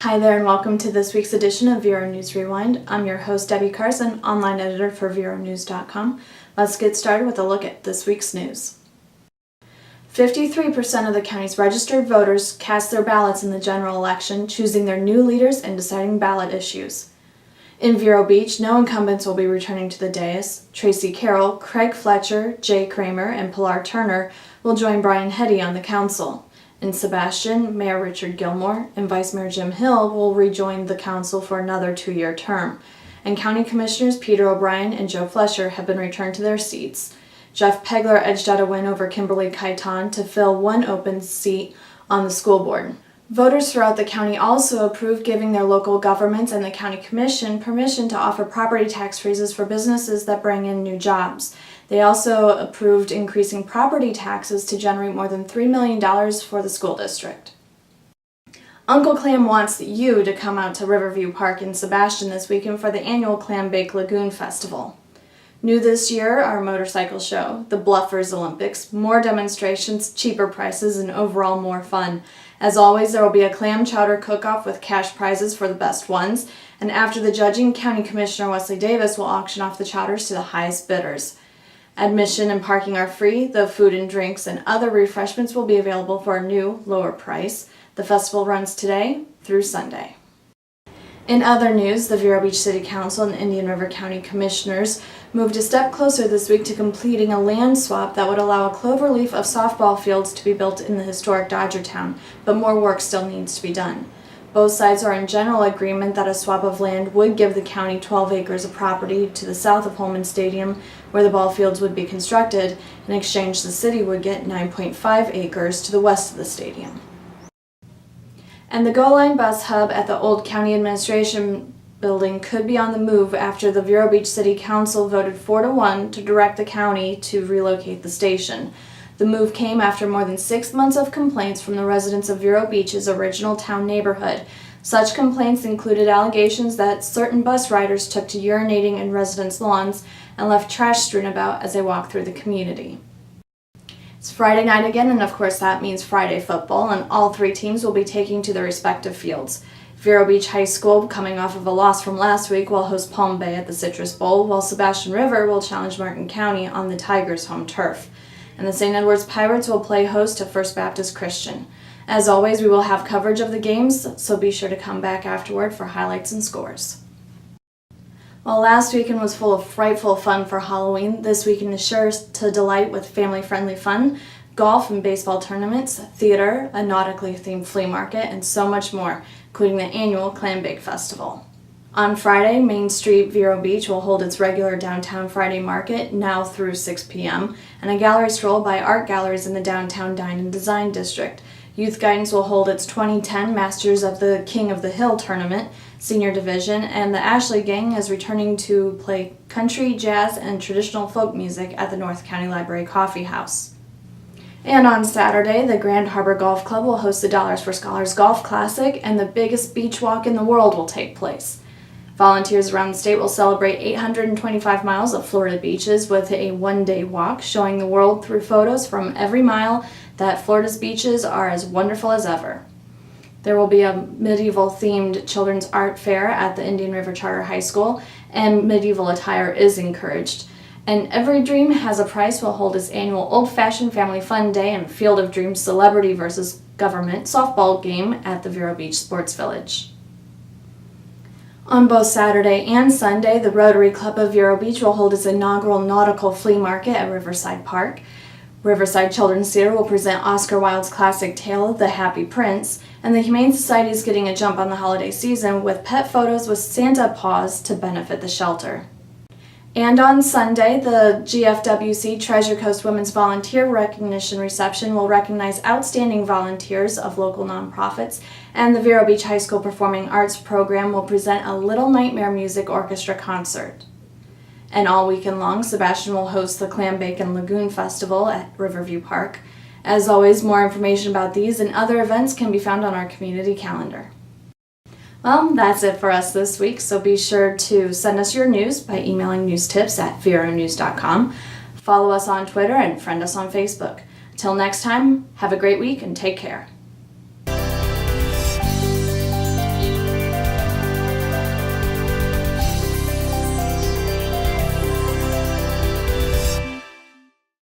Hi there and welcome to this week's edition of Vero News Rewind. I'm your host Debbie Carson, online editor for VeroNews.com. Let's get started with a look at this week's news. 53% of the county's registered voters cast their ballots in the general election, choosing their new leaders and deciding ballot issues. In Vero Beach, no incumbents will be returning to the dais. Tracy Carroll, Craig Fletcher, Jay Kramer, and Pilar Turner will join Brian Hetty on the council. In Sebastian, Mayor Richard Gilmore and Vice Mayor Jim Hill will rejoin the council for another 2-year term. And County Commissioners Peter O'Brien and Joe Flesher have been returned to their seats. Jeff Pegler edged out a win over Kimberly Kaitan to fill one open seat on the school board. Voters throughout the county also approved giving their local governments and the county commission permission to offer property tax freezes for businesses that bring in new jobs. They also approved increasing property taxes to generate more than $3 million for the school district. Uncle Clam wants you to come out to Riverview Park in Sebastian this weekend for the annual Clambake Lagoon Festival. New this year, our motorcycle show, the Bluffers Olympics, more demonstrations, cheaper prices, and overall more fun. As always, there will be a clam chowder cook-off with cash prizes for the best ones, and after the judging, County Commissioner Wesley Davis will auction off the chowders to the highest bidders. Admission and parking are free. The food and drinks and other refreshments will be available for a new, lower price. The festival runs today through Sunday. In other news, the Vero Beach City Council and Indian River County Commissioners moved a step closer this week to completing a land swap that would allow a cloverleaf of softball fields to be built in the historic Dodgertown, but more work still needs to be done. Both sides are in general agreement that a swap of land would give the county 12 acres of property to the south of Holman Stadium, where the ball fields would be constructed. In exchange, the city would get 9.5 acres to the west of the stadium. And the GoLine bus hub at the old county administration building could be on the move after the Vero Beach City Council voted 4-1 to direct the county to relocate the station. The move came after more than 6 months of complaints from the residents of Vero Beach's original town neighborhood. Such complaints included allegations that certain bus riders took to urinating in residents' lawns and left trash strewn about as they walked through the community. It's Friday night again, and of course that means Friday football, and all 3 teams will be taking to their respective fields. Vero Beach High School, coming off of a loss from last week, will host Palm Bay at the Citrus Bowl, while Sebastian River will challenge Martin County on the Tigers' home turf. And the St. Edwards Pirates will play host to First Baptist Christian. As always, we will have coverage of the games, so be sure to come back afterward for highlights and scores. While last weekend was full of frightful fun for Halloween, this weekend is sure to delight with family-friendly fun, golf and baseball tournaments, theater, a nautically themed flea market, and so much more, including the annual Clambake Festival. On Friday, Main Street Vero Beach will hold its regular downtown Friday market, now through 6 p.m., and a gallery stroll by art galleries in the downtown Dine and Design District. Youth Guidance will hold its 2010 Masters of the King of the Hill tournament, senior division, and the Ashley Gang is returning to play country, jazz, and traditional folk music at the North County Library Coffee House. And on Saturday, the Grand Harbor Golf Club will host the Dollars for Scholars Golf Classic, and the biggest beach walk in the world will take place. Volunteers around the state will celebrate 825 miles of Florida beaches with a one-day walk showing the world through photos from every mile that Florida's beaches are as wonderful as ever. There will be a medieval-themed children's art fair at the Indian River Charter High School, and medieval attire is encouraged. And Every Dream Has a Price will hold its annual Old-Fashioned Family Fun Day and Field of Dreams Celebrity vs. Government softball game at the Vero Beach Sports Village. On both Saturday and Sunday, the Rotary Club of Vero Beach will hold its inaugural nautical flea market at Riverside Park. Riverside Children's Theater will present Oscar Wilde's classic tale, The Happy Prince, and the Humane Society is getting a jump on the holiday season with pet photos with Santa paws to benefit the shelter. And on Sunday, the GFWC Treasure Coast Women's Volunteer Recognition Reception will recognize outstanding volunteers of local nonprofits, and the Vero Beach High School Performing Arts program will present a Little Nightmare Music Orchestra concert. And all weekend long, Sebastian will host the Clambake and Lagoon Festival at Riverview Park. As always, more information about these and other events can be found on our community calendar. Well, that's it for us this week, so be sure to send us your news by emailing newstips@veronews.com. Follow us on Twitter and friend us on Facebook. Till next time, have a great week and take care.